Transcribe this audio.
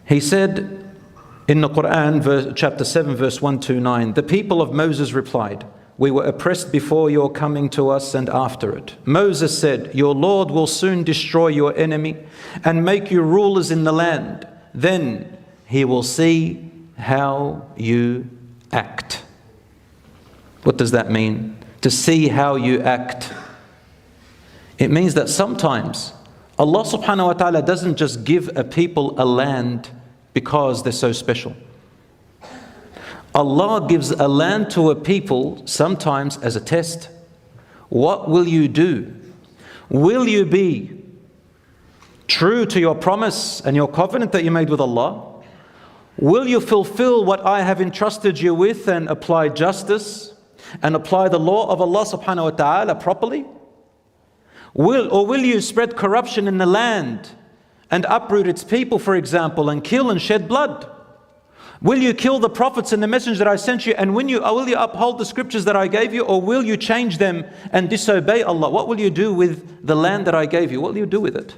He said in the Quran, chapter 7, verse 129, the people of Moses replied, we were oppressed before your coming to us and after it. Moses said, your Lord will soon destroy your enemy and make you rulers in the land. Then he will see how you act. What does that mean? To see how you act. It means that sometimes Allah subhanahu wa ta'ala doesn't just give a people a land because they're so special. Allah gives a land to a people sometimes as a test. What will you do? Will you be true to your promise and your covenant that you made with Allah? Will you fulfill what I have entrusted you with and apply justice and apply the law of Allah subhanahu wa ta'ala properly? Will you spread corruption in the land and uproot its people, for example, and kill and shed blood? Will you kill the prophets and the messengers that I sent you, and will you uphold the scriptures that I gave you, or will you change them and disobey Allah? What will you do with the land that I gave you? What will you do with it?